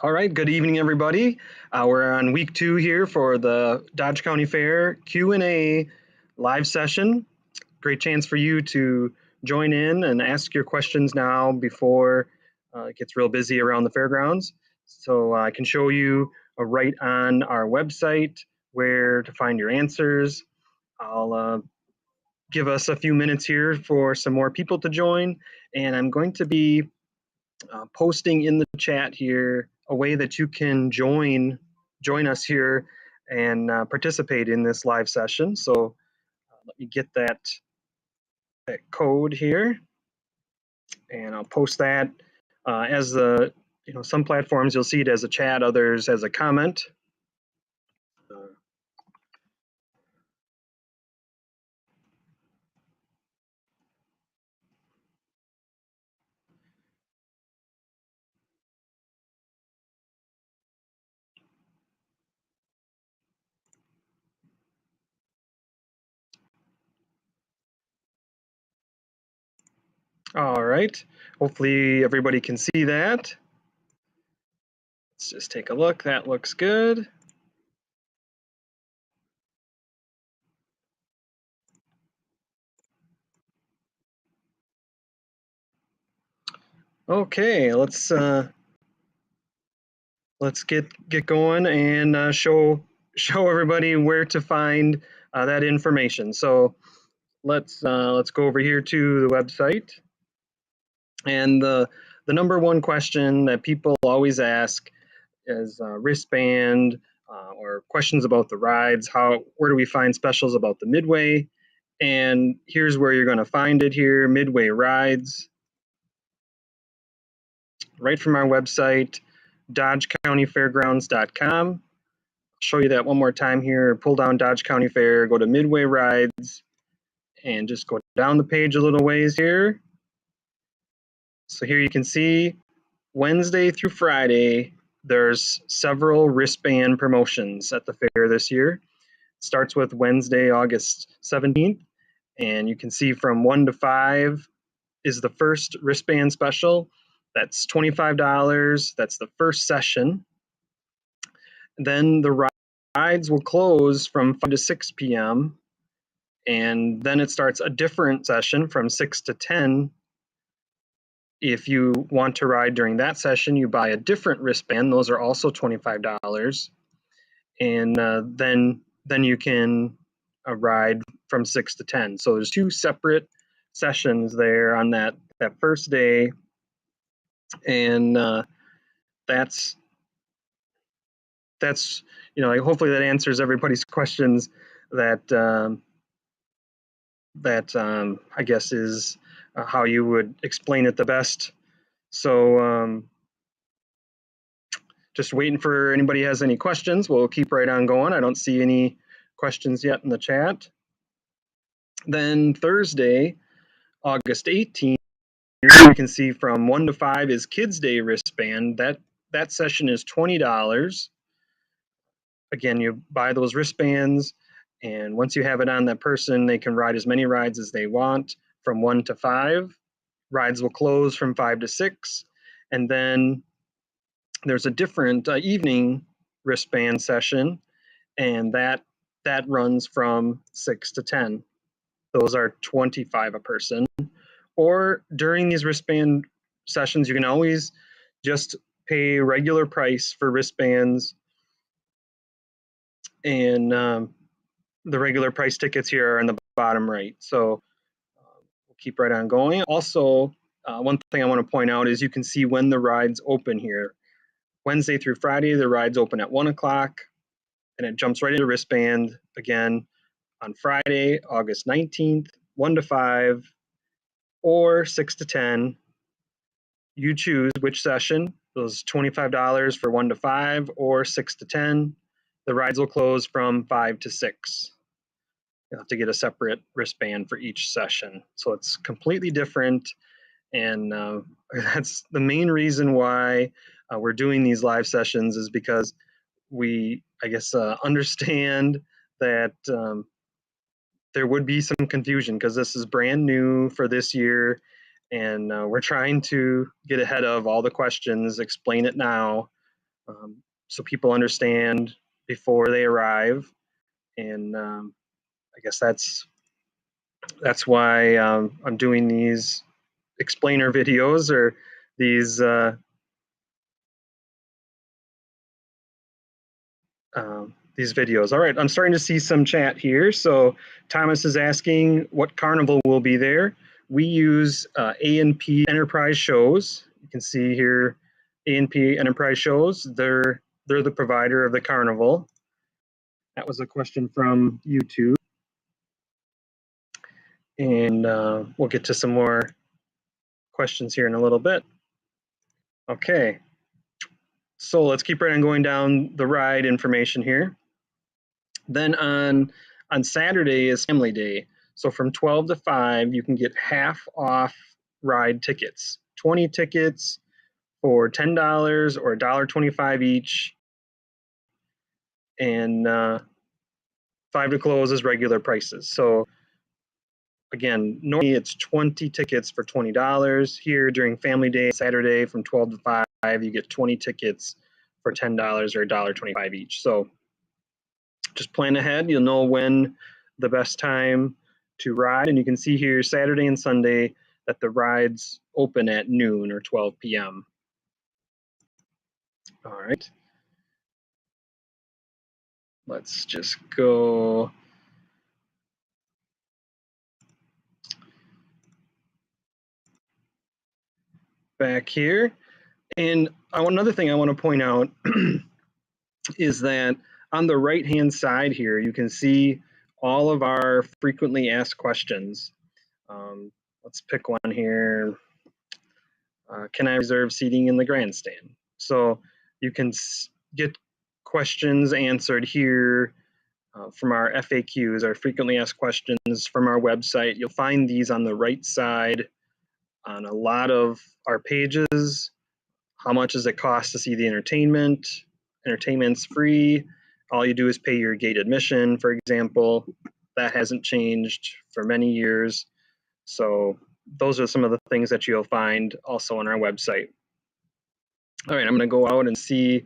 All right, good evening, everybody. We're on week 2 here for the Dodge County Fair Q&A live session. Great chance for you to join in and ask your questions now before it gets real busy around the fairgrounds. So I can show you right on our website where to find your answers. I'll give us a few minutes here for some more people to join, and I'm going to be posting in the chat here a way that you can join us here and participate in this live session. So let me get that code here, and I'll post that as the, some platforms you'll see it as a chat, others as a comment. All right, hopefully everybody can see that. Let's just take a look. That looks good. Okay, let's get going and show everybody where to find that information. So let's go over here to the website. And the number one question that people always ask is wristband or questions about the rides. Where do we find specials about the Midway? And here's where you're going to find it here: Midway rides, right from our website, dodgecountyfairgrounds.com. I'll show you that one more time here. Pull down Dodge County Fair, go to Midway rides, and just go down the page a little ways here. So here you can see Wednesday through Friday, there's several wristband promotions at the fair this year. It starts with Wednesday, August 17th, and you can see from 1 to 5 is the first wristband special. That's $25. That's the first session. Then the rides will close from 5 to 6 p.m. And then it starts a different session from 6 to 10. If you want to ride during that session, you buy a different wristband. Those are also $25. And then you can ride from 6 to 10. So there's 2 separate sessions there on that first day. And that's hopefully that answers everybody's questions. That I guess is how you would explain it the best. So just waiting for anybody has any questions. We'll keep right on going. I don't see any questions yet in the chat. Then Thursday, August 18th, you can see from 1 to 5 is Kids Day wristband. That session is $20. Again, you buy those wristbands, and once you have it on that person, they can ride as many rides as they want from 1 to 5. Rides will close from 5 to 6. And then there's a different evening wristband session, and that runs from 6 to 10. Those are $25 a person. Or during these wristband sessions, you can always just pay regular price for wristbands, and the regular price tickets here are in the bottom right. So we'll keep right on going. Also, one thing I want to point out is you can see when the rides open here. Wednesday through Friday, the rides open at 1 o'clock, and it jumps right into wristband again on Friday, August 19th, 1 to 5, or 6 to 10. You choose which session. Those $25 for 1 to 5 or 6 to 10. The rides will close from 5 to 6. You'll have to get a separate wristband for each session. So it's completely different. And that's the main reason why we're doing these live sessions, is because we, I guess, understand that there would be some confusion because this is brand new for this year. And we're trying to get ahead of all the questions, explain it now, so people understand before they arrive. And I guess that's why I'm doing these explainer videos, or these videos. All right, I'm starting to see some chat here. So Thomas is asking what Carnival will be there. We use A&P Enterprise Shows. You can see here A&P Enterprise Shows. They're the provider of the Carnival. That was a question from YouTube. And we'll get to some more questions here in a little bit. Okay, so let's keep right on going down the ride information here. Then on Saturday is Family Day. So from 12 to 5, you can get half off ride tickets. 20 tickets for $10 or $1.25 each. And 5 to close is regular prices. So again, normally it's 20 tickets for $20. Here during Family Day, Saturday from 12 to 5, you get 20 tickets for $10 or $1.25 each. So just plan ahead. You'll know when the best time to ride. And you can see here Saturday and Sunday that the rides open at noon or 12 p.m. All right. Let's just go back here. And another thing I want to point out is that on the right-hand side here, you can see all of our frequently asked questions. Let's pick one here. Can I reserve seating in the grandstand? So you can get questions answered here from our FAQs, our frequently asked questions from our website. You'll find these on the right side on a lot of our pages. How much does it cost to see the entertainment? Entertainment's free. All you do is pay your gate admission, for example. That hasn't changed for many years. So those are some of the things that you'll find also on our website. All right, I'm going to go out and see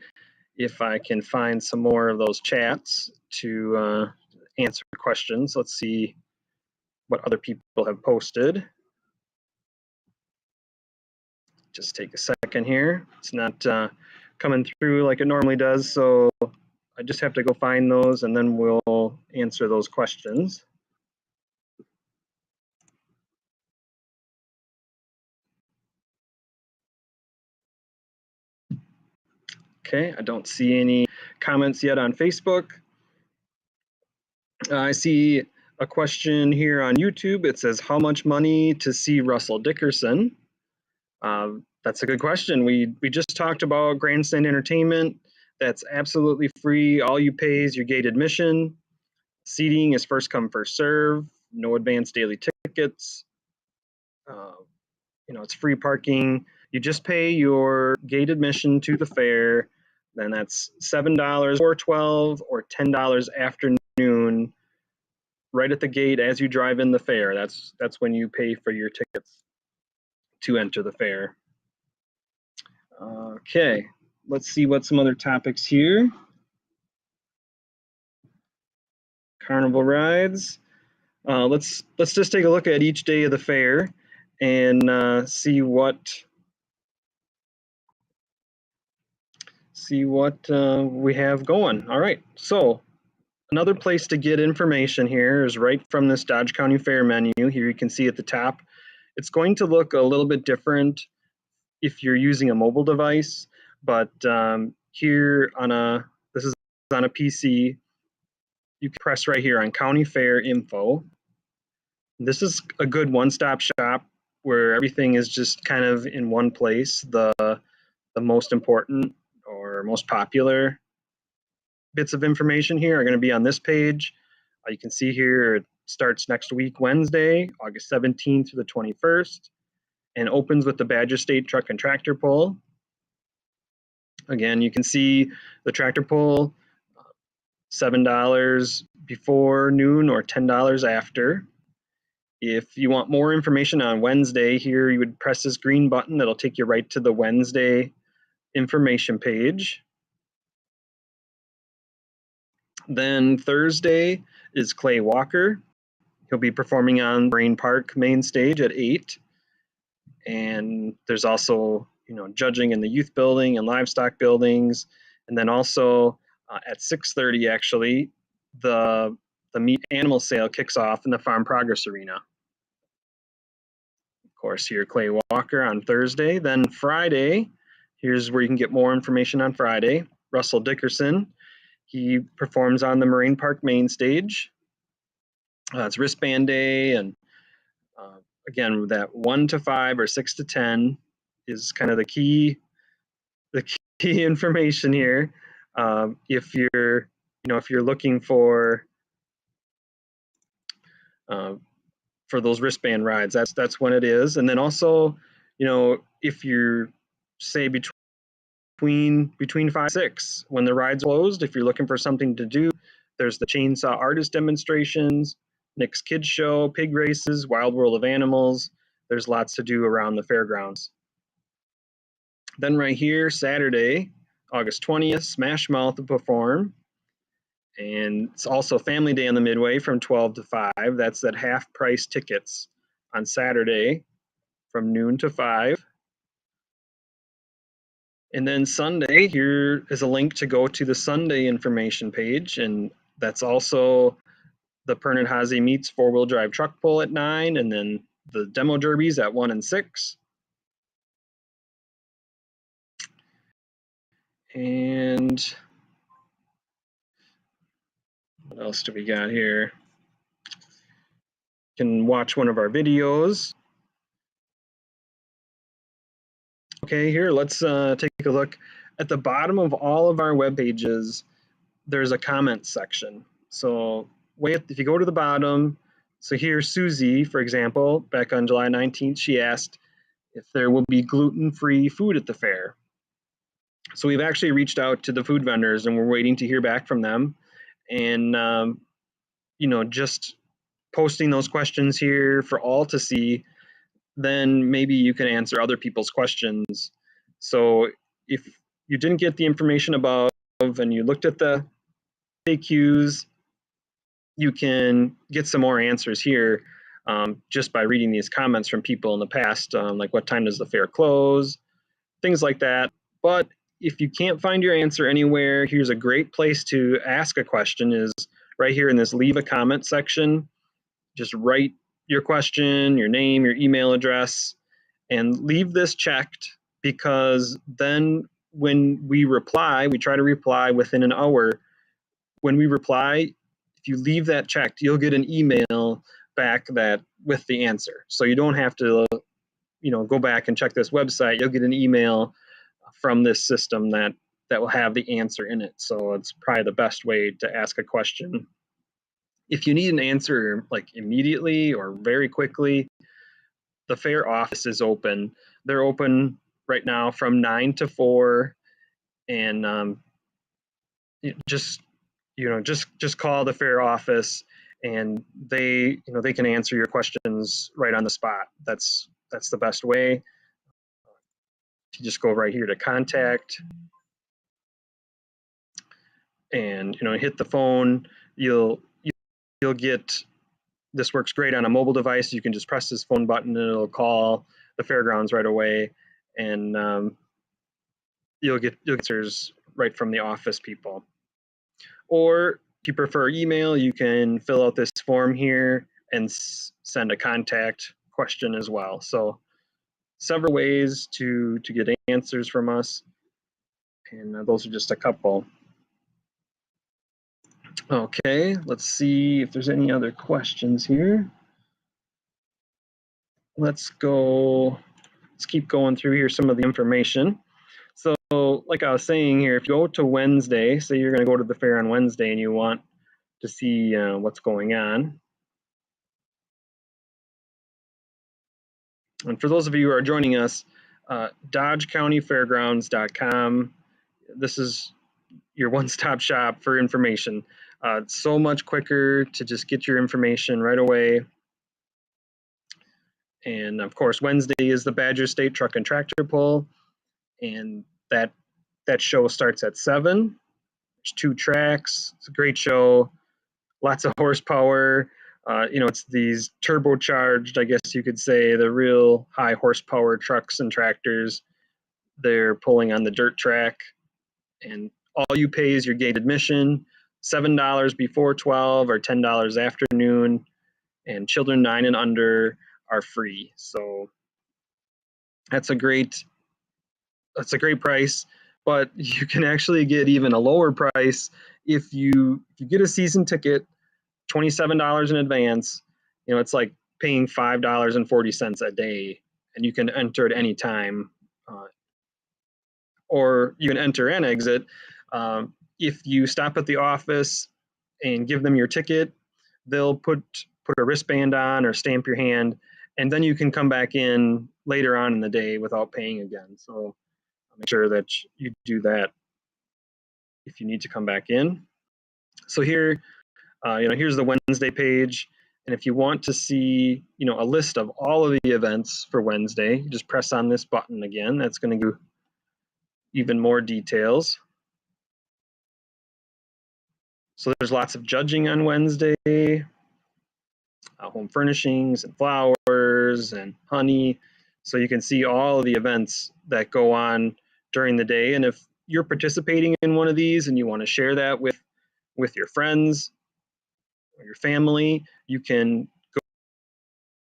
if I can find some more of those chats to answer questions. Let's see what other people have posted. Just take a second here. It's not coming through like it normally does, so I just have to go find those and then we'll answer those questions. Okay, I don't see any comments yet on Facebook. I see a question here on YouTube. It says, how much money to see Russell Dickerson? That's a good question. We just talked about grandstand entertainment. That's absolutely free. All you pay is your gate admission. Seating is first come, first serve. No advanced daily tickets. It's free parking. You just pay your gate admission to the fair. Then that's $7 or $12 or $10 after noon, right at the gate as you drive in the fair. That's when you pay for your tickets to enter the fair. Okay, let's see what some other topics here. Carnival rides. Let's just take a look at each day of the fair and see what we have going. All right, so another place to get information here is right from this Dodge County Fair menu. Here you can see at the top, it's going to look a little bit different if you're using a mobile device, but here this is on a PC, you can press right here on County Fair Info. This is a good one-stop shop where everything is just kind of in one place. The most important or most popular bits of information here are going to be on this page. You can see here it starts next week, Wednesday, August 17th to the 21st, and opens with the Badger State Truck and Tractor Pull. Again, you can see the tractor pull, $7 before noon or $10 after. If you want more information on Wednesday, here you would press this green button that'll take you right to the Wednesday information page. Then Thursday is Clay Walker. He'll be performing on Marine Park main stage at 8. And there's also, judging in the youth building and livestock buildings. And then also at 6:30, actually, the meat animal sale kicks off in the Farm Progress Arena. Of course, here Clay Walker on Thursday. Then Friday, here's where you can get more information on Friday. Russell Dickerson, he performs on the Marine Park main stage. It's Wristband Day, and again, that 1 to 5 or 6 to 10 is kind of the key information here. If you're looking for those wristband rides, that's when it is. And then also, if you're say between 5 and 6 when the ride's closed, if you're looking for something to do, there's the chainsaw artist demonstrations, Nick's Kids Show, pig races, Wild World of Animals. There's lots to do around the fairgrounds. Then right here, Saturday, August 20th, Smash Mouth will perform. And it's also Family Day on the Midway from 12 to 5. That's at half price tickets on Saturday from noon to 5. And then Sunday, here is a link to go to the Sunday information page. And that's also the Pernod Hazy Meats four-wheel drive truck pull at 9, and then the demo derbies at 1 and 6. And what else do we got here? You can watch one of our videos. Okay, here, let's take a look. At the bottom of all of our web pages, there's a comment section. So if you go to the bottom, so here Susie, for example, back on July 19th, she asked if there will be gluten-free food at the fair. So we've actually reached out to the food vendors and we're waiting to hear back from them. And, just posting those questions here for all to see, then maybe you can answer other people's questions. So if you didn't get the information above and you looked at the FAQs, you can get some more answers here just by reading these comments from people in the past, like what time does the fair close, things like that. But if you can't find your answer anywhere, here's a great place to ask a question is right here in this leave a comment section. Just write your question, your name, your email address, and leave this checked, because then when we reply, we try to reply within an hour. When we reply, if you leave that checked, you'll get an email back with the answer. So you don't have to go back and check this website. You'll get an email from this system that will have the answer in it. So it's probably the best way to ask a question. If you need an answer like immediately or very quickly, the fair office is open. They're open right now from 9 to 4, and just call the fair office, and they can answer your questions right on the spot. That's the best way. You just go right here to contact, and hit the phone. You'll get, this works great on a mobile device. You can just press this phone button and it'll call the fairgrounds right away, and you'll get answers right from the office people. Or if you prefer email, you can fill out this form here and send a contact question as well. So several ways to get answers from us, and those are just a couple. Okay, let's see if there's any other questions here. Let's keep going through here some of the information. So like I was saying here, if you go to Wednesday, say you're going to go to the fair on Wednesday and you want to see what's going on. And for those of you who are joining us, DodgeCountyFairgrounds.com. This is your one-stop shop for information. It's so much quicker to just get your information right away. And of course, Wednesday is the Badger State Truck and Tractor Pull, and that show starts at 7. There's 2 tracks. It's a great show. Lots of horsepower. It's these turbocharged, I guess you could say, the real high horsepower trucks and tractors. They're pulling on the dirt track, and all you pay is your gate admission, $7 before 12 or $10 afternoon, and children 9 and under are free. So that's a great price, but you can actually get even a lower price if you get a season ticket, $27 in advance. It's like paying $5.40 a day, and you can enter at any time, or you can enter and exit. If you stop at the office and give them your ticket, they'll put a wristband on or stamp your hand, and then you can come back in later on in the day without paying again. So make sure that you do that if you need to come back in. So here, here's the Wednesday page. And if you want to see, a list of all of the events for Wednesday, you just press on this button again. That's going to give even more details. So there's lots of judging on Wednesday, home furnishings and flowers and honey. So you can see all of the events that go on during the day. And if you're participating in one of these and you want to share that with your friends or your family, you can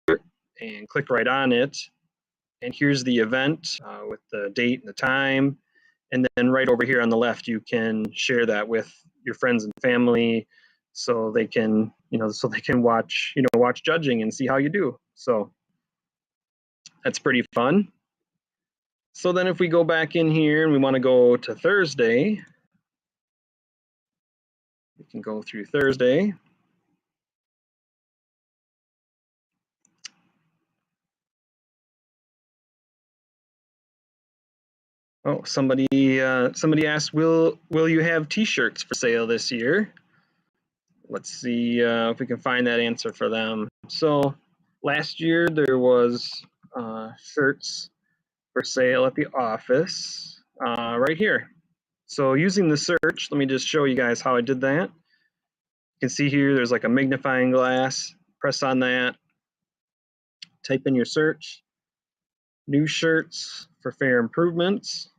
go and click right on it. And here's the event with the date and the time. And then right over here on the left, you can share that with your friends and family, so they can, watch, watch judging and see how you do. So that's pretty fun. So then if we go back in here and we want to go to Thursday, we can go through Thursday. Oh, somebody asked, will you have T-shirts for sale this year? Let's see if we can find that answer for them. So last year there was shirts for sale at the office right here. So using the search, let me just show you guys how I did that. You can see here there's like a magnifying glass. Press on that, type in your search, new shirts for fair improvements.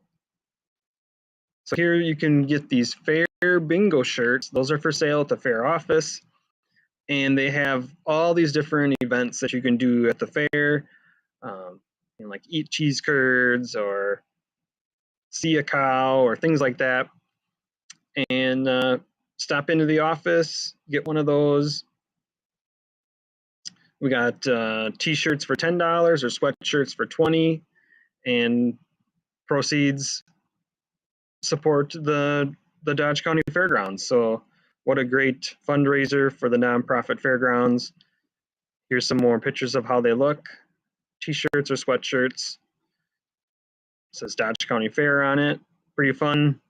So here you can get these fair bingo shirts. Those are for sale at the fair office. And they have all these different events that you can do at the fair, like eat cheese curds or see a cow or things like that. And stop into the office, get one of those. We got T-shirts for $10 or sweatshirts for $20, and proceeds support the Dodge County Fairgrounds. So what a great fundraiser for the nonprofit Fairgrounds. Here's some more pictures of how they look. T-shirts or sweatshirts. It says Dodge County Fair on it. Pretty fun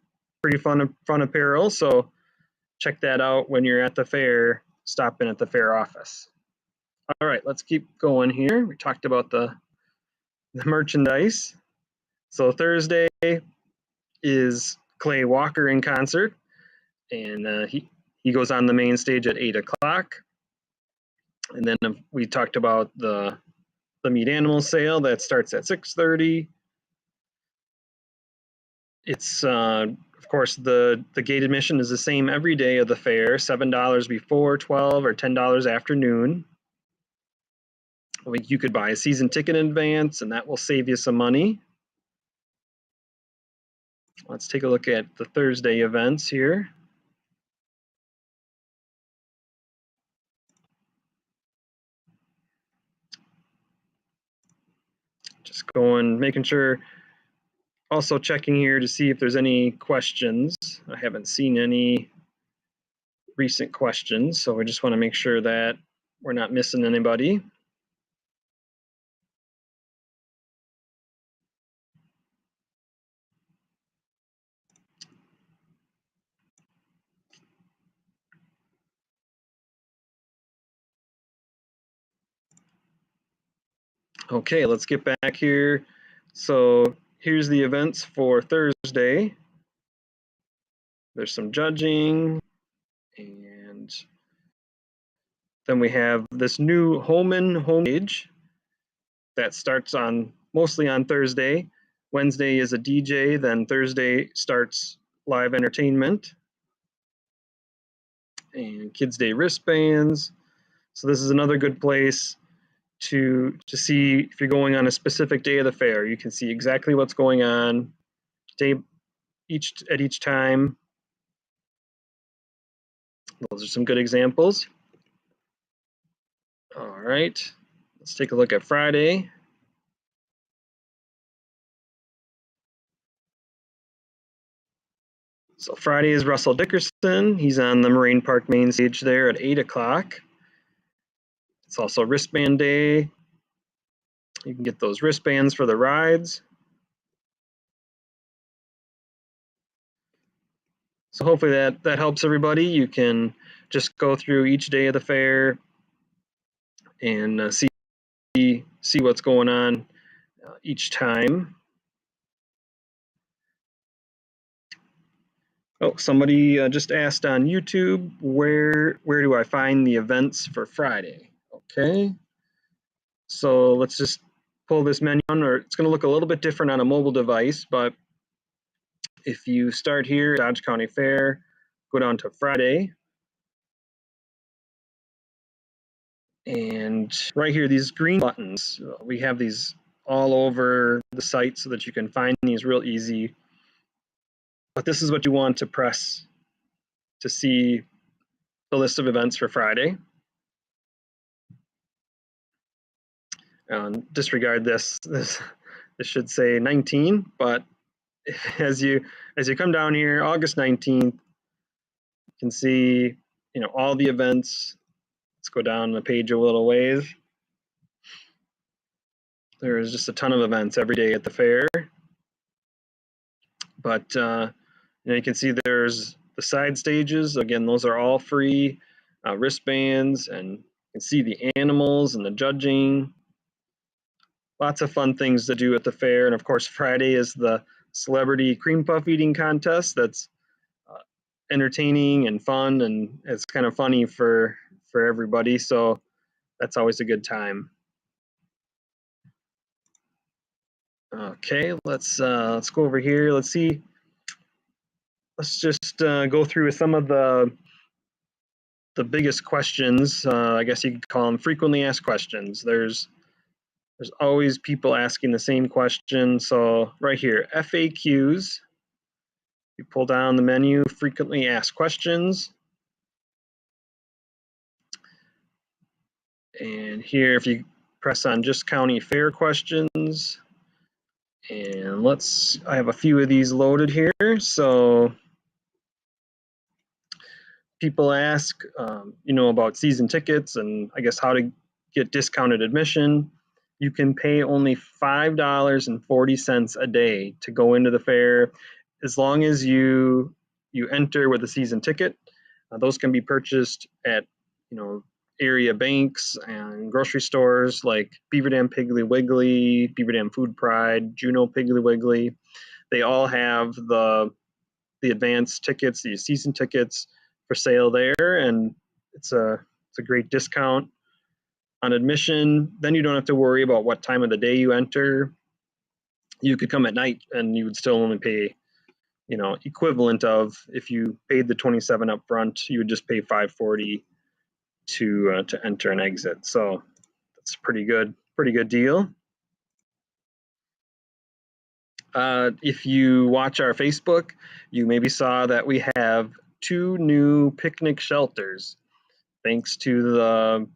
apparel. So check that out when you're at the fair. Stop in at the fair office. All right, let's keep going here. We talked about the merchandise. So Thursday is Clay Walker in concert, and he goes on the main stage at 8 o'clock. And then we talked about the meat animal sale that starts at 6:30. It's of course the gate admission is the same every day of the fair, $7 before 12 or $10 after noon. You could buy a season ticket in advance, and that will save you some money. Let's take a look at the Thursday events here. Just going, making sure, also checking here to see if there's any questions. I haven't seen any recent questions, so we just want to make sure that we're not missing anybody. Okay, let's get back here. So here's the events for Thursday. There's some judging, and then we have this new Holman homepage that starts on mostly on Thursday. Wednesday is a DJ, then Thursday starts live entertainment and Kids Day wristbands. So this is another good place to see if you're going on a specific day of the fair. You can see exactly what's going on at each time. Those are some good examples. All right, let's take a look at Friday. So Friday is Russell Dickerson. He's on the Moraine Park main stage there at 8 o'clock. It's also wristband day. You can get those wristbands for the rides. So hopefully that helps everybody. You can just go through each day of the fair and see what's going on each time. Oh, somebody just asked on YouTube, where do I find the events for Friday? Okay, so let's just pull this menu on, or it's going to look a little bit different on a mobile device, but if you start here, Dodge County Fair, go down to Friday, and right here, these green buttons, we have these all over the site so that you can find these real easy. But this is what you want to press to see the list of events for Friday. Disregard this. This should say 19, but as you come down here, August 19th, you can see all the events. Let's go down the page a little ways. There's just a ton of events every day at the fair. But you can see there's the side stages. Again, those are all free wristbands, and you can see the animals and the judging. Lots of fun things to do at the fair. And of course, Friday is the celebrity cream puff eating contest. That's entertaining and fun, and it's kind of funny for everybody. So that's always a good time. Okay, let's go over here. Let's just go through some of the biggest questions. I guess you could call them frequently asked questions. There's always people asking the same question. So right here, FAQs. You pull down the menu, frequently asked questions. And here, if you press on just county fair questions, and I have a few of these loaded here. So people ask, about season tickets and I guess how to get discounted admission. You can pay only $5.40 a day to go into the fair, as long as you enter with a season ticket. Those can be purchased at area banks and grocery stores like Beaver Dam Piggly Wiggly, Beaver Dam Food Pride, Juneau Piggly Wiggly. They all have the advanced tickets, the season tickets for sale there, and it's a great discount on admission. Then you don't have to worry about what time of the day you enter. You could come at night and you would still only pay, equivalent of, if you paid the $27 up front, you would just pay $5.40 to enter and exit. So that's a pretty good deal. If you watch our Facebook, you maybe saw that we have 2 new picnic shelters. Thanks to the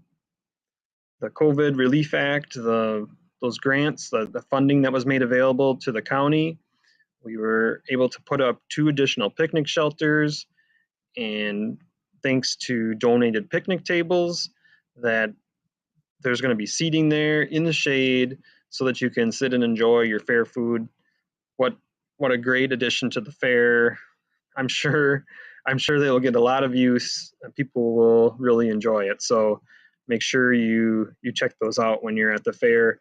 COVID Relief Act, those grants, the funding that was made available to the county, we were able to put up 2 additional picnic shelters, and thanks to donated picnic tables, that there's going to be seating there in the shade so that you can sit and enjoy your fair food. What a great addition to the fair. I'm sure they'll get a lot of use. People will really enjoy it. So make sure you check those out when you're at the fair.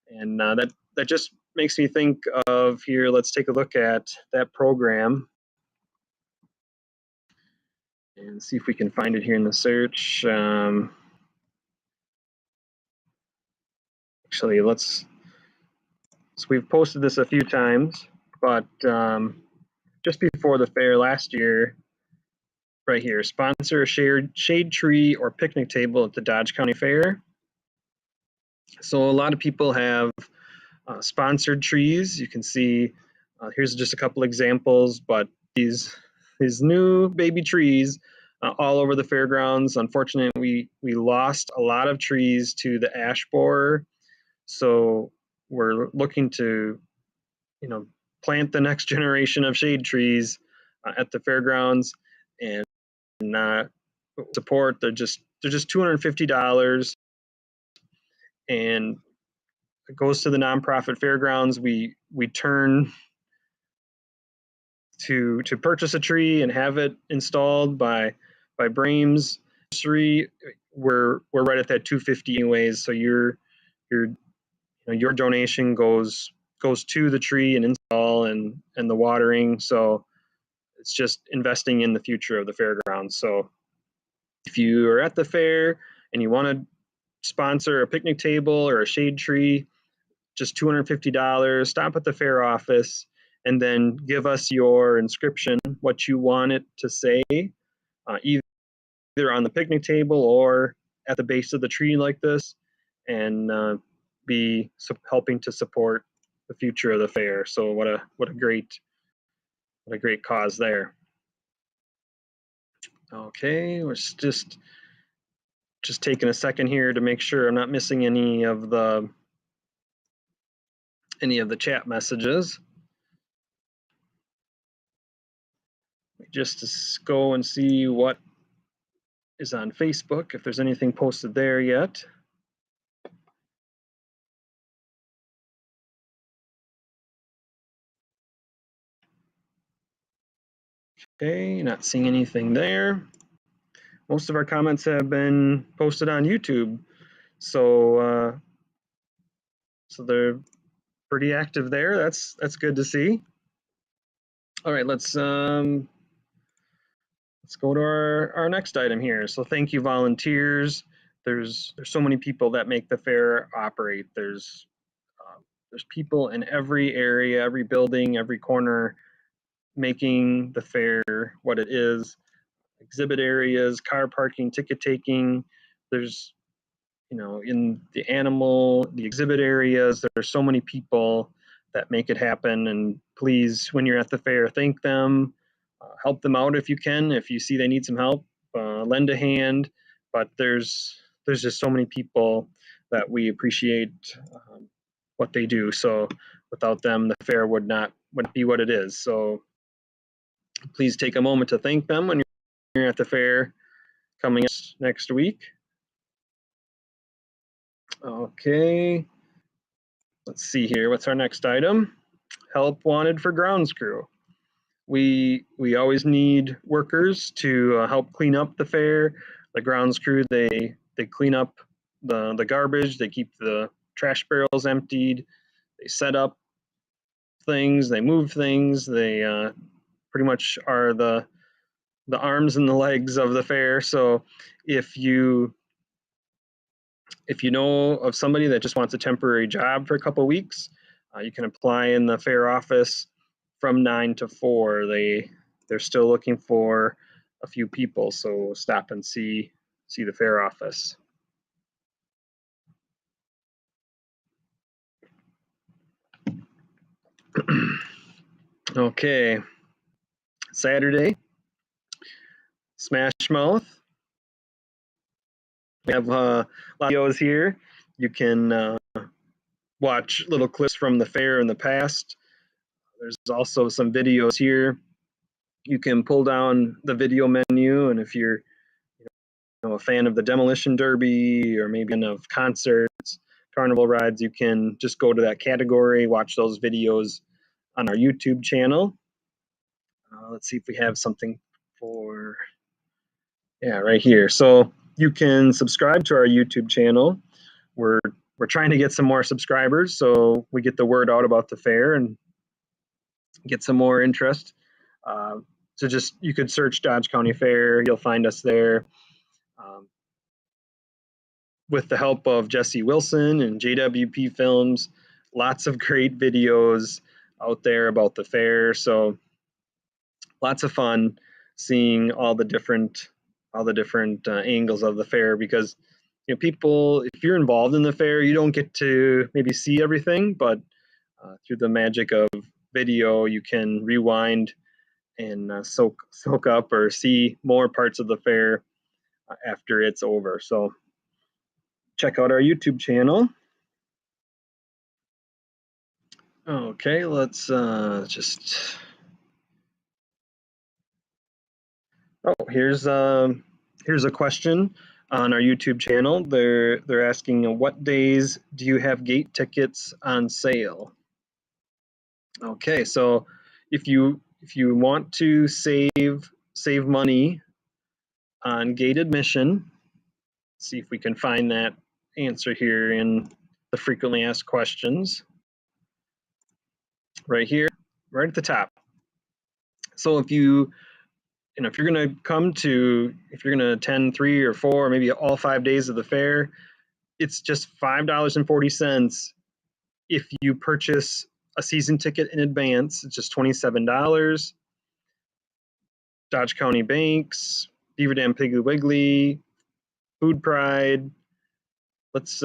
And that just makes me think of here, let's take a look at that program. And see if we can find it here in the search. Actually, so we've posted this a few times, but just before the fair last year, right here, sponsor a shade tree or picnic table at the Dodge County Fair. So a lot of people have sponsored trees. You can see, here's just a couple examples, but these new baby trees all over the fairgrounds. Unfortunately, we lost a lot of trees to the ash borer. So we're looking to, plant the next generation of shade trees at the fairgrounds and support. They're just $250, and it goes to the nonprofit fairgrounds. We turn to purchase a tree and have it installed by Brames Nursery. We're right at that $250 anyways. So your donation goes to the tree and install and the watering. So it's just investing in the future of the fairgrounds. So if you are at the fair and you want to sponsor a picnic table or a shade tree, just $250. Stop at the fair office and then give us your inscription, what you want it to say, either on the picnic table or at the base of the tree like this, and be helping to support the future of the fair. So what a great cause there. Okay, we're just taking a second here to make sure I'm not missing any of the chat messages. Just to go and see what is on Facebook, if there's anything posted there yet. Okay, not seeing anything there. Most of our comments have been posted on YouTube, so they're pretty active there. That's good to see. All right, let's go to our next item here. So thank you, volunteers. There's so many people that make the fair operate. There's people in every area, every building, every corner, making the fair what it is. Exhibit areas, car parking, ticket taking. There's, in the exhibit areas, there's so many people that make it happen. And please, when you're at the fair, thank them, help them out if you can. If you see they need some help, lend a hand. But there's just so many people that we appreciate what they do. So without them, the fair wouldn't be what it is. So please take a moment to thank them when you're at the fair coming next week. Okay, let's see here. What's our next item? Help wanted for grounds crew. We always need workers to help clean up the fair. The grounds crew, they clean up the garbage. They keep the trash barrels emptied. They set up things. They move things. They pretty much are the arms and the legs of the fair. So if you know of somebody that just wants a temporary job for a couple of weeks, you can apply in the fair office from 9 to 4. They're still looking for a few people, so stop and see the fair office. Okay, Saturday, Smash Mouth. We have a lot of videos here. You can watch little clips from the fair in the past. There's also some videos here. You can pull down the video menu, and if you're a fan of the Demolition Derby or maybe of concerts, Carnival rides, you can just go to that category, watch those videos on our YouTube channel. Let's see if we have something for, right here. So you can subscribe to our YouTube channel. We're trying to get some more subscribers so we get the word out about the fair and get some more interest. So just, you could search Dodge County Fair, you'll find us there. With the help of Jesse Wilson and JWP Films, lots of great videos out there about the fair. So lots of fun seeing all the different angles of the fair, because people, if you're involved in the fair, you don't get to maybe see everything, but through the magic of video, you can rewind and soak up or see more parts of the fair after it's over. So check out our YouTube channel. Okay, let's just. Oh, here's a question on our YouTube channel. They're asking, what days do you have gate tickets on sale? Okay, so if you want to save money on gate admission, see if we can find that answer here in the frequently asked questions. Right here, right at the top. So if you're going to attend 3 or 4, or maybe all 5 days of the fair, it's just $5.40. If you purchase a season ticket in advance, it's just $27. Dodge County Banks, Beaver Dam Piggly Wiggly, Food Pride. Let's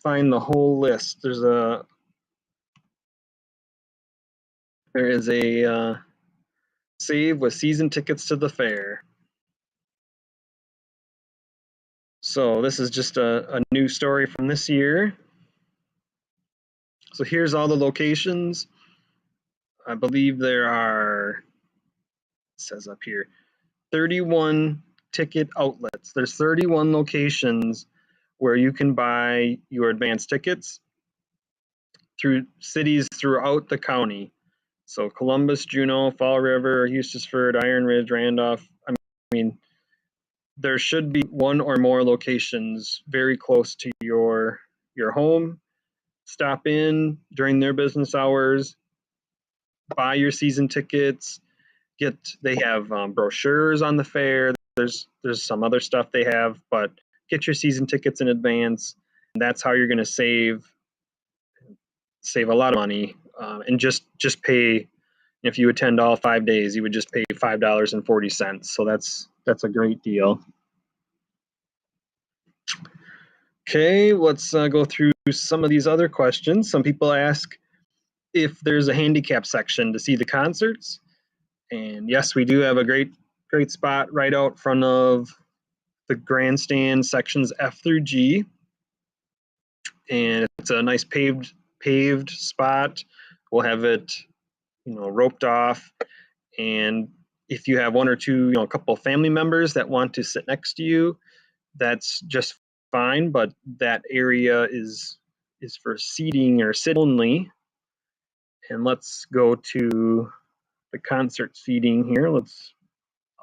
find the whole list. There is a save with season tickets to the fair. So this is just a new story from this year. So here's all the locations. I believe there are, it says up here, 31 ticket outlets. There's 31 locations where you can buy your advance tickets through cities throughout the county. So Columbus, Juneau, Fall River, Eustisford, Iron Ridge, Randolph. I mean, there should be one or more locations very close to your home. Stop in during their business hours, buy your season tickets. They have brochures on the fair. There's some other stuff they have, but get your season tickets in advance. And that's how you're going to save a lot of money, and just pay. If you attend all 5 days, you would just pay $5.40. So that's a great deal. Okay, let's go through some of these other questions. Some people ask if there's a handicap section to see the concerts. And yes, we do have a great spot right out front of the grandstand sections F through G. And it's a nice paved spot. We'll have it, roped off. And if you have one or two, a couple of family members that want to sit next to you, that's just fine. But that area is for seating or sit only. And let's go to the concert seating here. I'll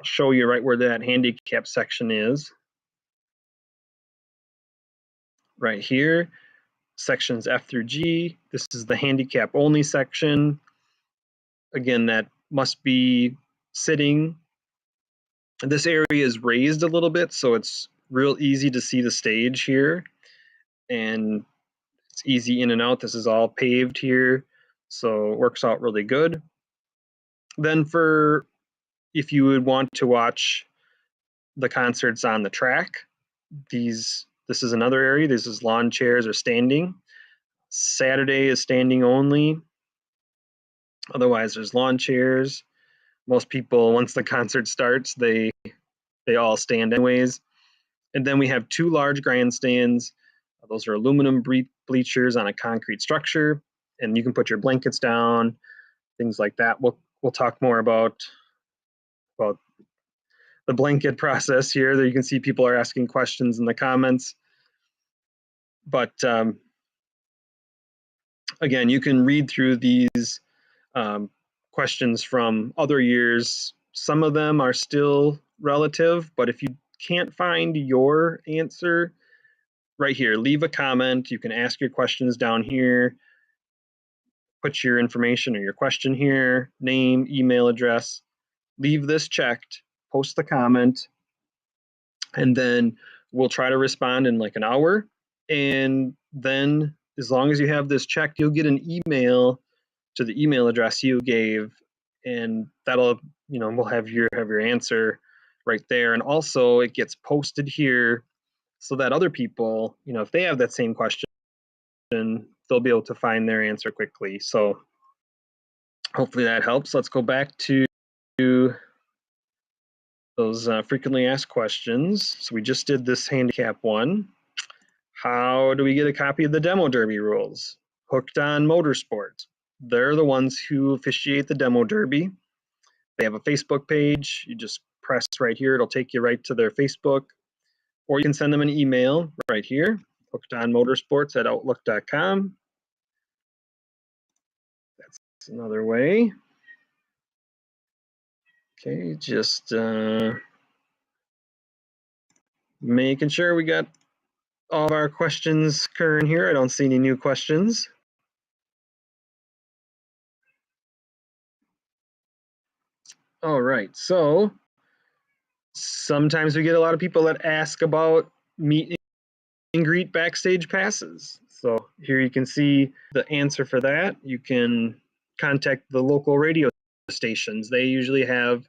show you right where that handicap section is. Right here, sections F through G. This is the handicap only section. Again, that must be sitting. This area is raised a little bit, so it's real easy to see the stage here. And it's easy in and out. This is all paved here, so it works out really good. Then if you would want to watch the concerts on the track, this is another area. This is lawn chairs or standing. Saturday is standing only. Otherwise, there's lawn chairs. Most people, once the concert starts, they all stand anyways. And then we have 2 large grandstands. Those are aluminum bleachers on a concrete structure, and you can put your blankets down, things like that. We'll talk more about the blanket process here. There you can see people are asking questions in the comments. But again, you can read through these questions from other years. Some of them are still relative, but if you can't find your answer, right here, leave a comment. You can ask your questions down here. Put your information or your question here, name, email address, leave this checked, post the comment, and then we'll try to respond in like an hour. And then as long as you have this checked, you'll get an email to the email address you gave, and that'll, we'll have your answer right there. And also it gets posted here so that other people, if they have that same question, they'll be able to find their answer quickly. So hopefully that helps. Let's go back to those frequently asked questions. So we just did this handicap one. How do we get a copy of the demo derby rules? Hooked on Motorsports. They're the ones who officiate the demo derby. They have a Facebook page. You just press right here. It'll take you right to their Facebook. Or you can send them an email right here, hookedonmotorsports@outlook.com. That's another way. Okay, just making sure we got all of our questions current here. I don't see any new questions. All right, so sometimes we get a lot of people that ask about meet and greet backstage passes. So here you can see the answer for that. You can contact the local radio stations. They usually have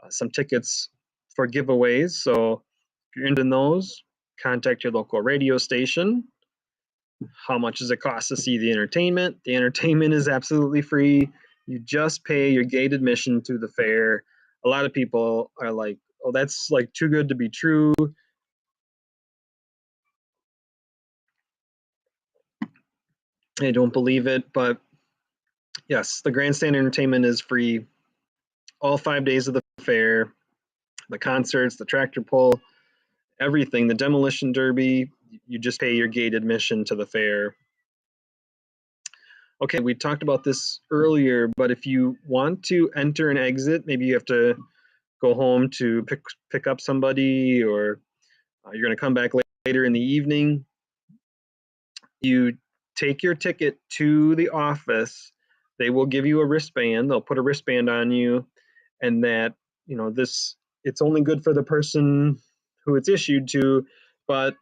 some tickets for giveaways. So if you're into those, contact your local radio station. How much does it cost to see the entertainment? The entertainment is absolutely free. You just pay your gate admission to the fair. A lot of people are like, oh, that's like too good to be true. I don't believe it, but yes, the grandstand entertainment is free all 5 days of the fair. The concerts, the tractor pull, everything, the demolition derby, you just pay your gate admission to the fair. Okay, we talked about this earlier, but if you want to enter and exit, maybe you have to go home to pick up somebody, or you're going to come back later in the evening, you take your ticket to the office. They will give you a wristband. They'll put a wristband on you, and that, it's only good for the person who it's issued to, but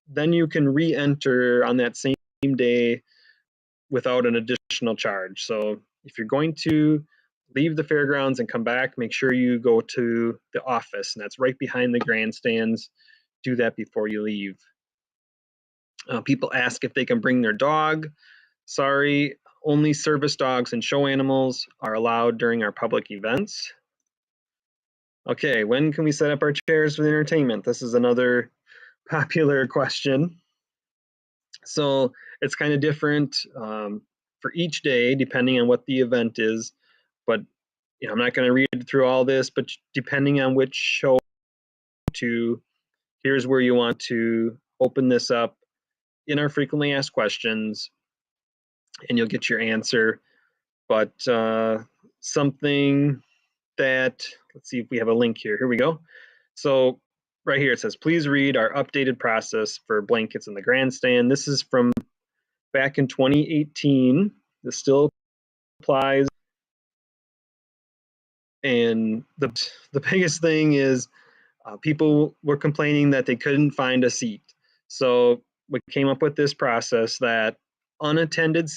then you can re-enter on that same day without an additional charge. So if you're going to leave the fairgrounds and come back, make sure you go to the office, and that's right behind the grandstands. Do that before you leave. People ask if they can bring their dog. Sorry, only service dogs and show animals are allowed during our public events. Okay, when can we set up our chairs for the entertainment? This is another popular question. So it's kind of different for each day, depending on what the event is. But I'm not going to read through all this, but depending on which show here's where you want to open this up in our frequently asked questions, and you'll get your answer. But something that, let's see if we have a link here. Here we go. So right here it says, please read our updated process for blankets in the grandstand. This is from back in 2018. This still applies. And the biggest thing is people were complaining that they couldn't find a seat. So we came up with this process that unattended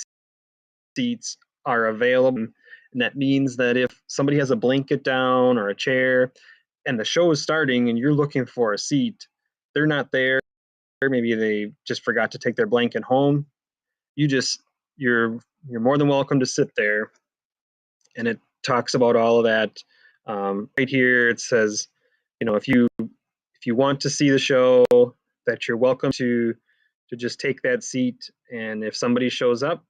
seats are available. And that means that if somebody has a blanket down or a chair and the show is starting and you're looking for a seat, they're not there. Maybe they just forgot to take their blanket home. You're more than welcome to sit there. And it talks about all of that. Right here it says, if you want to see the show, that you're welcome to just take that seat. And if somebody shows up,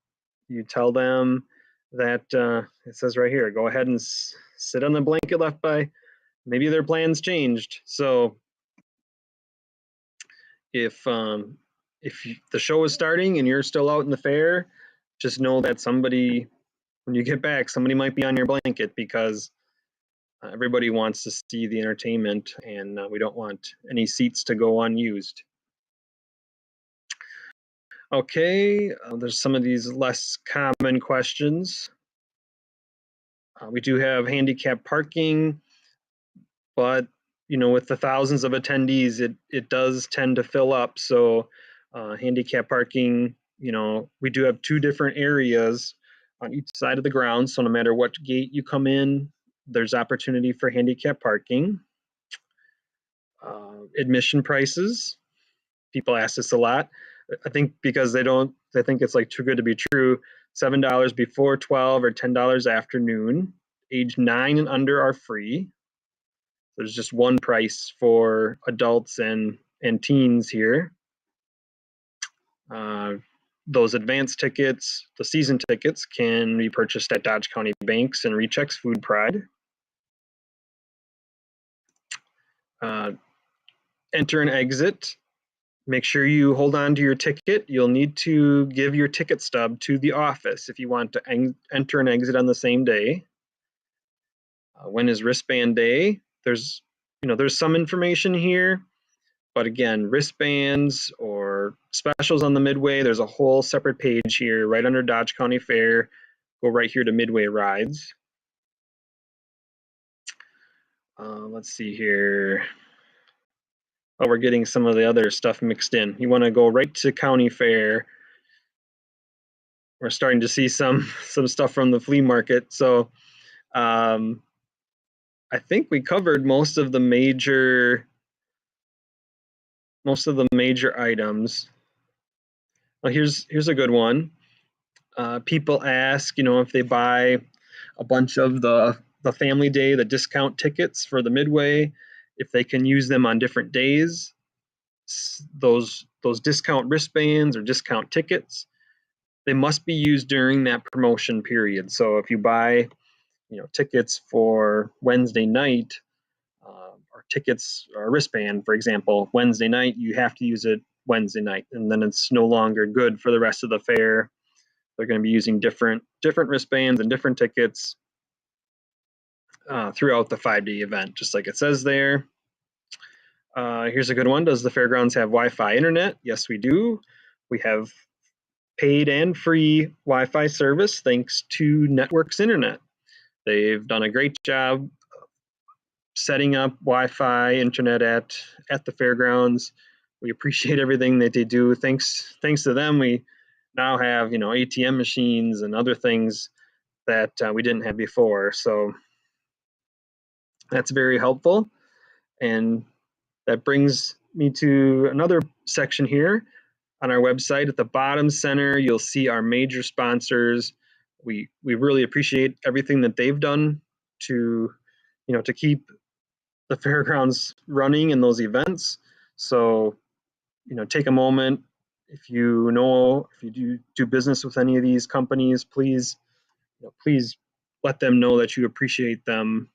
you tell them that it says right here, go ahead and sit on the blanket left by. Maybe their plans changed. So if the show is starting and you're still out in the fair, just know that when you get back, somebody might be on your blanket, because everybody wants to see the entertainment, and we don't want any seats to go unused. Okay, there's some of these less common questions. We do have handicap parking. but with the thousands of attendees, it does tend to fill up. So handicap parking, we do have 2 different areas on each side of the ground. So no matter what gate you come in, there's opportunity for handicap parking. Admission prices. People ask this a lot. I think because they think it's like too good to be true. $7 before 12 or $10 after noon. Age 9 and under are free. There's just one price for adults and teens here. Those advance tickets, the season tickets, can be purchased at Dodge County Banks and Recheck's Food Pride. Enter and exit. Make sure you hold on to your ticket. You'll need to give your ticket stub to the office if you want to enter and exit on the same day. When is wristband day? There's some information here, but again, wristbands or specials on the Midway, there's a whole separate page here right under Dodge County Fair. Go right here to Midway rides. Let's see here. Oh, we're getting some of the other stuff mixed in. You want to go right to County Fair. We're starting to see some stuff from the flea market. So I think we covered most of the major items. Well, here's a good one. People ask, if they buy a bunch of the family day, the discount tickets for the Midway, if they can use them on different days. Those discount wristbands or discount tickets, they must be used during that promotion period. So if you buy, tickets for Wednesday night, or tickets or a wristband, for example, Wednesday night, you have to use it Wednesday night, and then it's no longer good for the rest of the fair. They're going to be using different wristbands and different tickets throughout the 5-day event, just like it says there. Here's a good one. Does the fairgrounds have Wi-Fi internet? Yes, we do. We have paid and free Wi-Fi service thanks to Networks Internet. They've done a great job setting up Wi-Fi internet at the fairgrounds. We appreciate everything that they do. Thanks to them, we now have ATM machines and other things that we didn't have before. So that's very helpful. And that brings me to another section here on our website. At the bottom center, you'll see our major sponsors. We really appreciate everything that they've done to keep the fairgrounds running in those events. So take a moment. If you do business with any of these companies, please let them know that you appreciate them,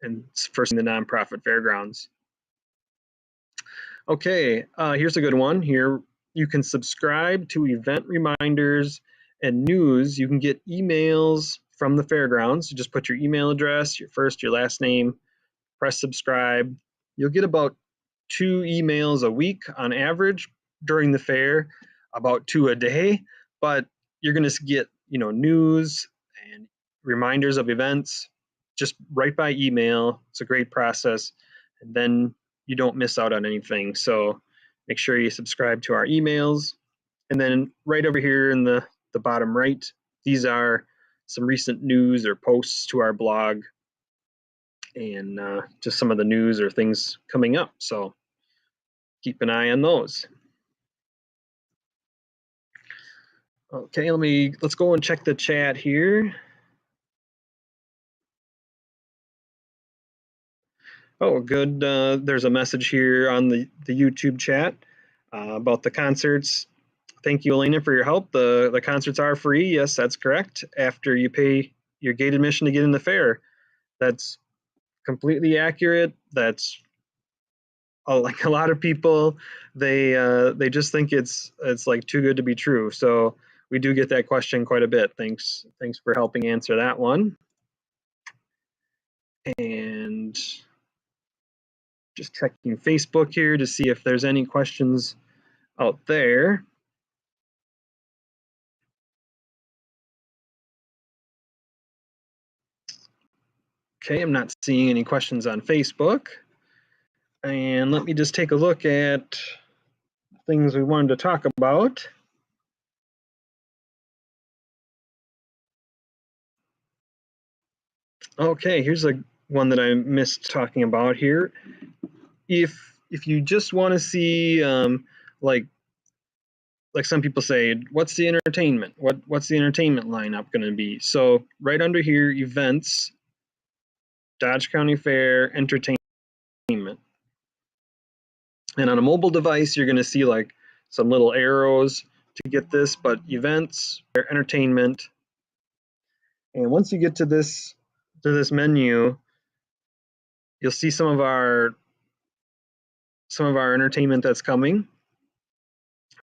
and first the nonprofit fairgrounds. Okay, here's a good one. Here you can subscribe to event reminders and news. You can get emails from the fairgrounds. You just put your email address, your first, your last name, press subscribe. You'll get about 2 emails a week on average during the fair, about 2 a day, but you're going to get news and reminders of events just right by email. It's a great process, and then you don't miss out on anything. So make sure you subscribe to our emails. And then right over here in the bottom right, these are some recent news or posts to our blog, and just some of the news or things coming up. So keep an eye on those. Okay, let's go and check the chat here. Oh, good. There's a message here on the YouTube chat about the concerts. Thank you, Elena, for your help. The concerts are free. Yes, that's correct. After you pay your gate admission to get in the fair. That's completely accurate. That's like a lot of people, they just think it's like too good to be true. So we do get that question quite a bit. Thanks for helping answer that one. And just checking Facebook here to see if there's any questions out there. Okay, I'm not seeing any questions on Facebook. And let me just take a look at things we wanted to talk about. Okay, here's one that I missed talking about here. If you just want to see like some people say, what's the entertainment? What's the entertainment lineup going to be? So right under here, events, Dodge County Fair, entertainment. And on a mobile device, you're going to see like some little arrows to get this, but events, entertainment. And once you get to this menu, you'll see some of our entertainment that's coming.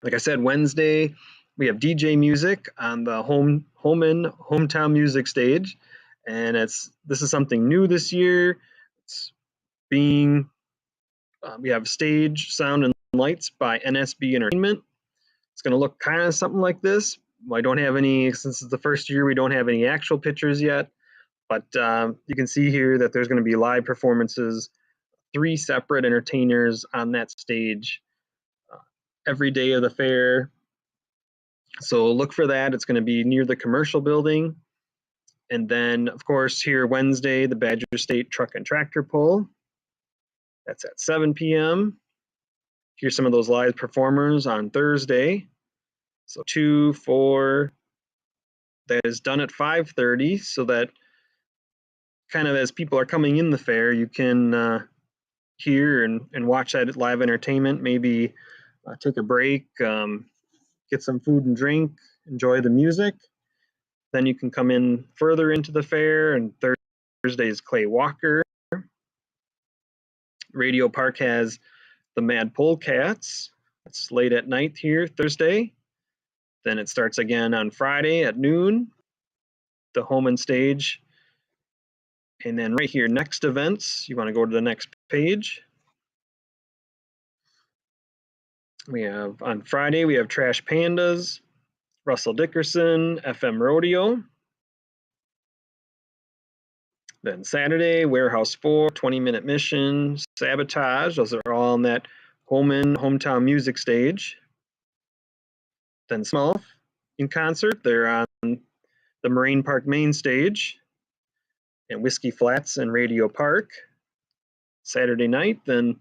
Like I said, Wednesday we have DJ music on the hometown music stage, and this is something new this year. It's being we have stage, sound, and lights by NSB Entertainment. It's going to look kind of something like this. I don't have any, since it's the first year, we don't have any actual pictures yet, but you can see here that there's going to be live performances, 3 separate entertainers on that stage every day of the fair. So look for that. It's going to be near the commercial building. And then, of course, here Wednesday, the Badger State Truck and Tractor Pull. That's at 7 p.m. Here's some of those live performers on Thursday. So 2, 4, that is done at 5:30, so that kind of as people are coming in the fair, you can hear and watch that live entertainment, maybe take a break, get some food and drink, enjoy the music. Then you can come in further into the fair, and Thursday is Clay Walker. Radio Park has the Mad Polecats. It's late at night here, Thursday. Then it starts again on Friday at noon, the home and stage. And then right here, next events, you want to go to the next page. We have on Friday, we have Trash Pandas, Russell Dickerson, FM Rodeo. Then Saturday, Warehouse 4, 20-minute mission, Sabotage. Those are all on that hometown music stage. Then Small in concert, they're on the Marine Park main stage, and Whiskey Flats and Radio Park. Saturday night, then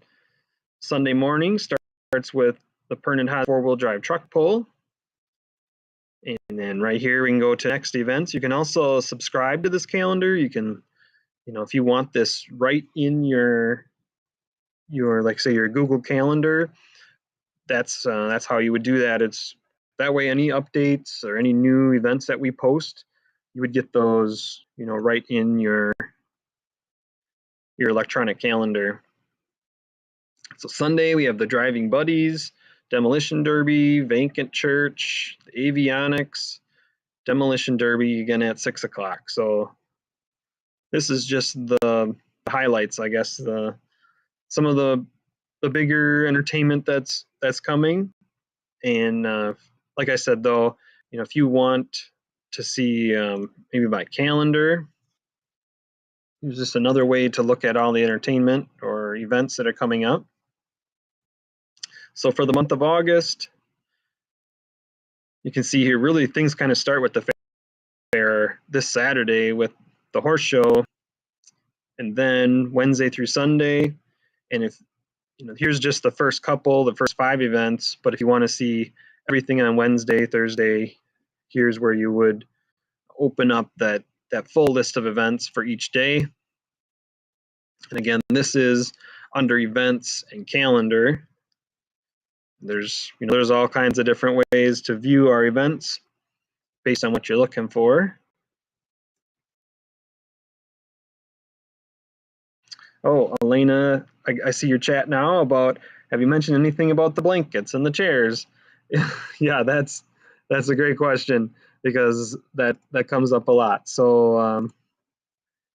Sunday morning starts with the Pernin Haas 4-wheel drive truck pull. And then right here, we can go to next events. You can also subscribe to this calendar. You can, if you want this right in your like say your Google Calendar, that's how you would do that. It's that way any updates or any new events that we post, you would get those, right in your electronic calendar. So Sunday we have the Driving Buddies, Demolition Derby, Vacant Church, the Avionics, Demolition Derby again at 6 o'clock. So this is just the highlights, I guess, some of the bigger entertainment that's coming. And like I said, though, if you want to see maybe by calendar, it's just another way to look at all the entertainment or events that are coming up. So for the month of August, you can see here really things kind of start with the fair this Saturday with the horse show, and then Wednesday through Sunday. And if here's just the first 5 events, but if you want to see everything on Wednesday, Thursday, here's where you would open up that full list of events for each day. And again, this is under events and calendar. There's all kinds of different ways to view our events based on what you're looking for. Oh, Elena, I see your chat now about, have you mentioned anything about the blankets and the chairs? Yeah, that's a great question, because that comes up a lot. So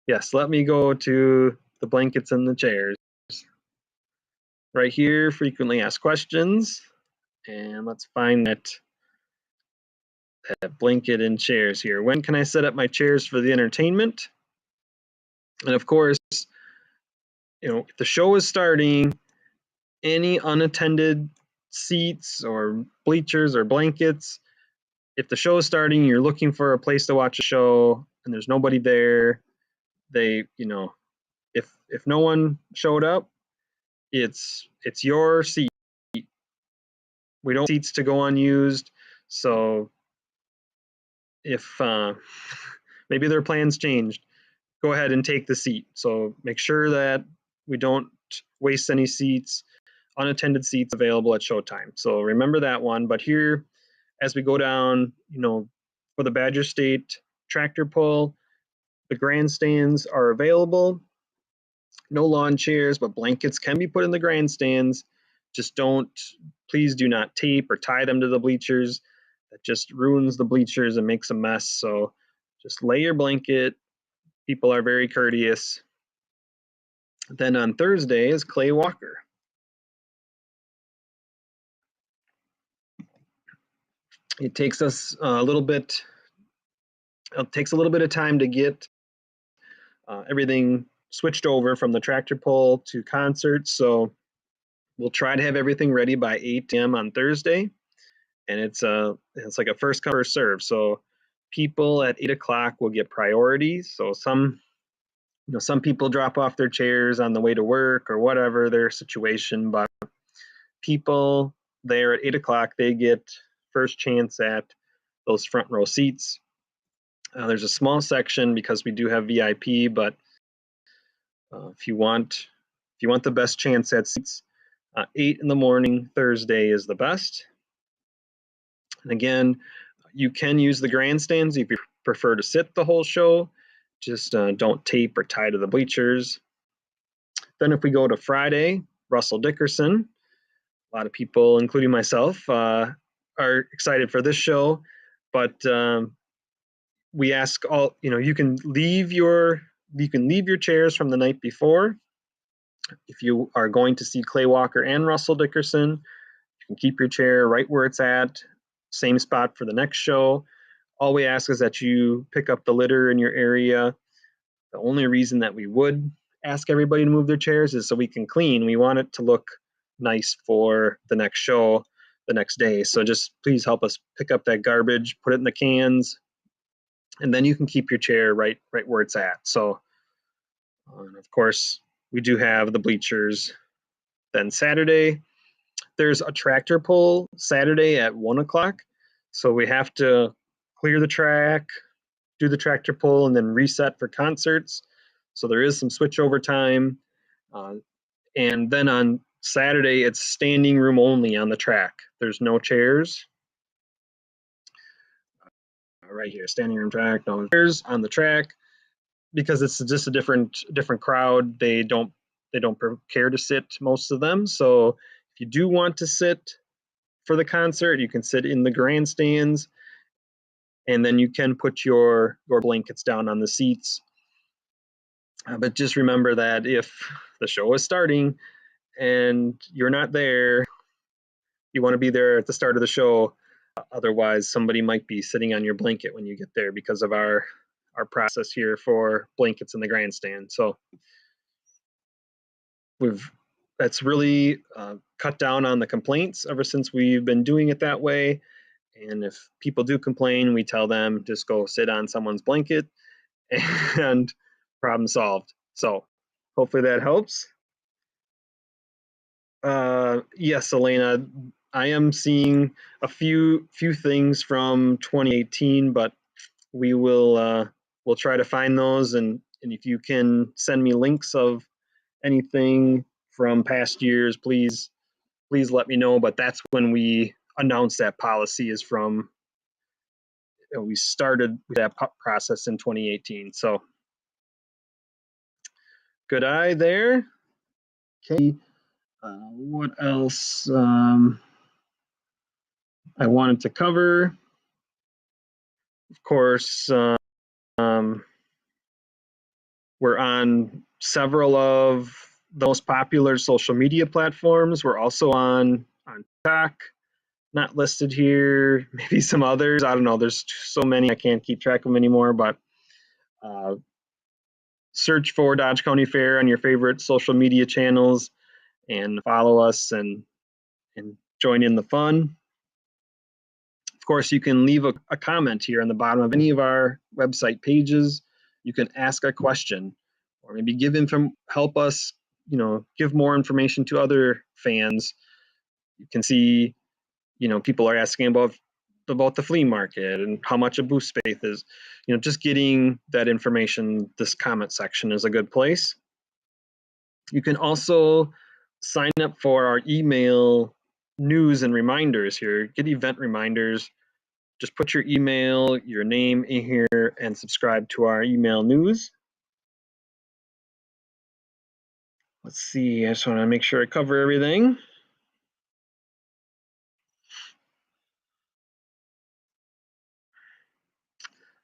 yes, let me go to the blankets and the chairs. Right here, frequently asked questions, and let's find that blanket and chairs here. When can I set up my chairs for the entertainment? And of course, if the show is starting, any unattended seats or bleachers or blankets, if the show is starting, you're looking for a place to watch a show and there's nobody there, if no one showed up, it's your seat. We don't want seats to go unused. So if maybe their plans changed, go ahead and take the seat. So make sure that we don't waste any seats, unattended seats available at showtime. So remember that one. But here, as we go down, for the Badger State tractor pull, the grandstands are available. No lawn chairs, but blankets can be put in the grandstands. Just please do not tape or tie them to the bleachers. That just ruins the bleachers and makes a mess. So just lay your blanket. People are very courteous. Then on Thursday is Clay Walker. It takes us a little bit. It takes a little bit of time to get everything switched over from the tractor pull to concerts. So we'll try to have everything ready by 8 a.m. on Thursday, and it's like a first come first serve. So people at 8 o'clock will get priority. So some people drop off their chairs on the way to work or whatever their situation, but people there at 8 o'clock, they get first chance at those front row seats. There's a small section because we do have VIP, but if you want the best chance at seats, 8 in the morning Thursday is the best. And again, you can use the grandstands if you prefer to sit the whole show. Just don't tape or tie to the bleachers. Then if we go to Friday, Russell Dickerson, a lot of people, including myself, are excited for this show. But we ask all, you can leave your chairs from the night before. If you are going to see Clay Walker and Russell Dickerson, you can keep your chair right where it's at, same spot for the next show. All we ask is that you pick up the litter in your area. The only reason that we would ask everybody to move their chairs is so we can clean. We want it to look nice for the next show, the next day. So just please help us pick up that garbage, put it in the cans, and then you can keep your chair right where it's at. So, of course, we do have the bleachers. Then Saturday, there's a tractor pull Saturday at 1 o'clock. So we have to clear the track, do the tractor pull, and then reset for concerts. So there is some switchover time. And then on Saturday, it's standing room only on the track. There's no chairs. Right here, standing room track, no chairs on the track, because it's just a different crowd. They don't care to sit, most of them. So if you do want to sit for the concert, you can sit in the grandstands, and then you can put your blankets down on the seats. But just remember that if the show is starting and you're not there, you want to be there at the start of the show. Otherwise, somebody might be sitting on your blanket when you get there because of our process here for blankets in the grandstand. So that's really cut down on the complaints ever since we've been doing it that way. And if people do complain, we tell them just go sit on someone's blanket, and problem solved. So hopefully that helps. Yes, Elena, I am seeing a few things from 2018, but we'll try to find those, and if you can send me links of anything from past years, please let me know. But that's when we announced that policy is from. We started that process in 2018. So good eye there. Okay. What else I wanted to cover? Of course, we're on several of the most popular social media platforms. We're also on TikTok, not listed here. Maybe some others. I don't know. There's so many I can't keep track of them anymore. But search for Dodge County Fair on your favorite social media channels and follow us and join in the fun. Of course, you can leave a comment here on the bottom of any of our website pages. You can ask a question or maybe help us, give more information to other fans. You can see, people are asking about the flea market and how much a booth space is. Just getting that information, this comment section is a good place. You can also sign up for our email news and reminders here. Get event reminders. Just put your email, your name in here, and subscribe to our email news. Let's see, I just want to make sure I cover everything.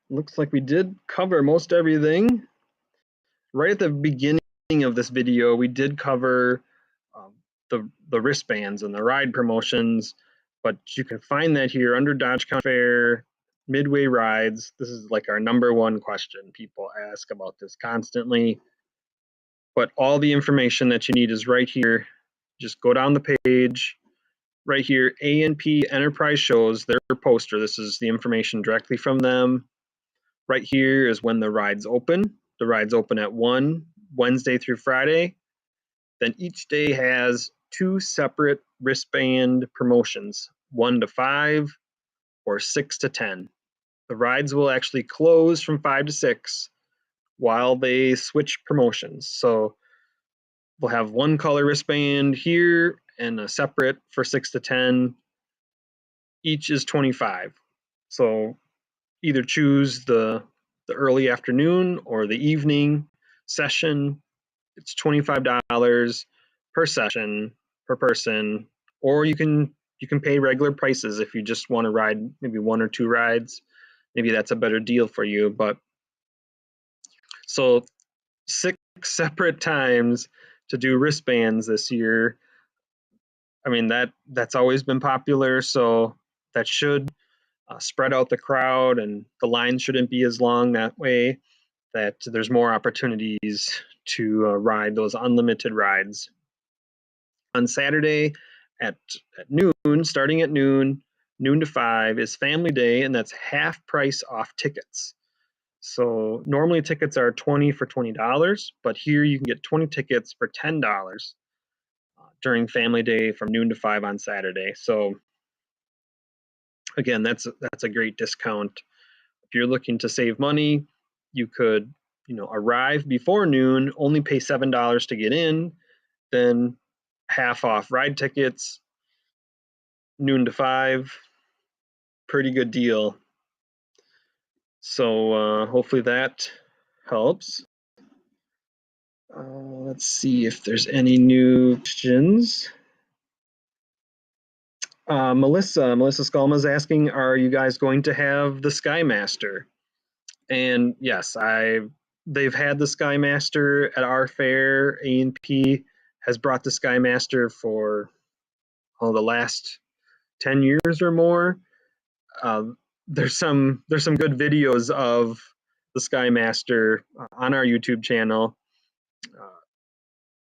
Looks like we did cover most everything. Right at the beginning of this video, we did cover the wristbands and the ride promotions, but you can find that here under Dodge County Fair, Midway rides. This is like our #1 question. People ask about this constantly, but all the information that you need is right here. Just go down the page. Right here, A&P Enterprise Shows, their poster. This is the information directly from them. Right here is when the rides open. The rides open at 1, Wednesday through Friday. Then each day has 2 separate wristband promotions, 1 to 5 or 6 to 10. The rides will actually close from 5 to 6 while they switch promotions. So we'll have one color wristband here and a separate for 6 to 10. Each is $25. So either choose the early afternoon or the evening session. It's $25 per session per person, or you can pay regular prices if you just want to ride maybe 1 or 2 rides. Maybe that's a better deal for you. But so 6 separate times to do wristbands this year. I mean, that's always been popular, so that should spread out the crowd, and the line shouldn't be as long that way, that there's more opportunities to ride those unlimited rides. On Saturday at noon, starting at noon to 5 is Family Day, and that's half price off tickets. So normally tickets are $20 for $20, but here you can get 20 tickets for $10 during Family Day from noon to 5 on Saturday. So again, that's a great discount. If you're looking to save money, you could, arrive before noon, only pay $7 to get in, then half off ride tickets, noon to 5. Pretty good deal. So hopefully that helps. Let's see if there's any new questions. Melissa Skalma is asking, are you guys going to have the Skymaster? And yes, they've had the Skymaster at our fair. A&P has brought the Skymaster for the last 10 years or more. There's some good videos of the Skymaster on our YouTube channel.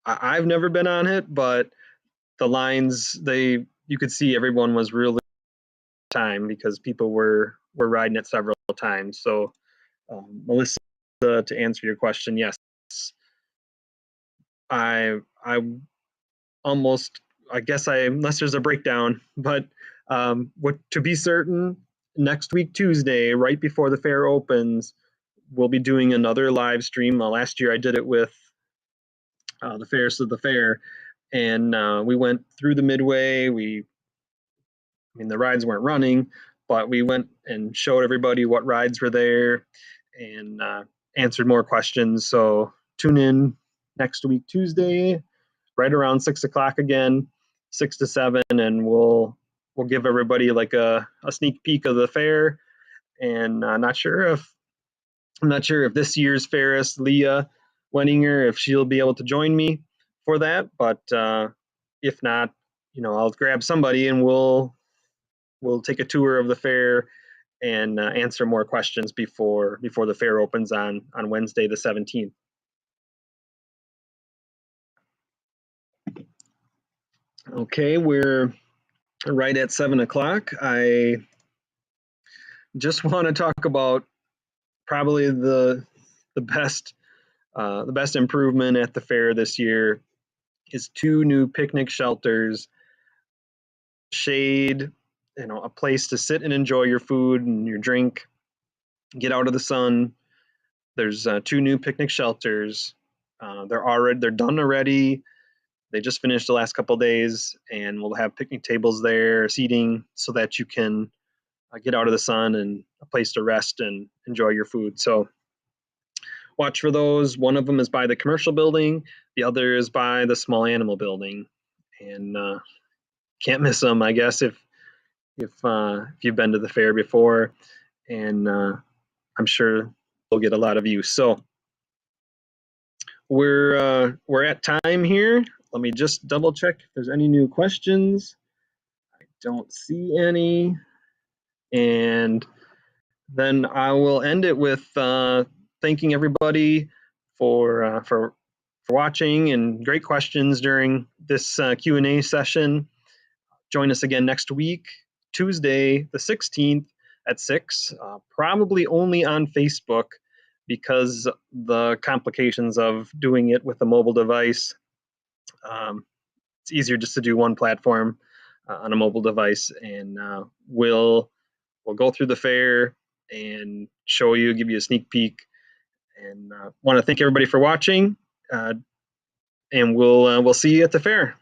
I've never been on it, but the lines, you could see everyone was really time because people were riding it several times. So Melissa, to answer your question, yes, I guess unless there's a breakdown, but what to be certain, next week Tuesday, right before the fair opens, we'll be doing another live stream. Last year I did it with the Fairs of the Fair, and we went through the Midway. The rides weren't running, but we went and showed everybody what rides were there and answered more questions. So tune in next week Tuesday, right around 6 o'clock again, 6 to 7, and we'll give everybody like a sneak peek of the fair. And I'm not sure if this year's fairist, Leah Wenninger, if she'll be able to join me for that. But if not, I'll grab somebody and we'll take a tour of the fair and answer more questions before the fair opens on Wednesday the 17th. Okay, we're right at 7 o'clock. I just want to talk about probably the best improvement at the fair this year is 2 new picnic shelters, shade, a place to sit and enjoy your food and your drink, get out of the sun. There's 2 new picnic shelters. They're done already. They just finished the last couple of days, and we'll have picnic tables there, seating, so that you can get out of the sun and a place to rest and enjoy your food. So watch for those. One of them is by the commercial building. The other is by the small animal building, and can't miss them, I guess, if you've been to the fair before, and I'm sure they'll get a lot of use. So we're at time here. Let me just double check if there's any new questions. I don't see any, and then I will end it with thanking everybody for watching and great questions during this Q&A session. Join us again next week, Tuesday the 16th at 6, probably only on Facebook because the complications of doing it with a mobile device. It's easier just to do one platform on a mobile device, and we'll go through the fair and show you, give you a sneak peek, and want to thank everybody for watching. And we'll see you at the fair.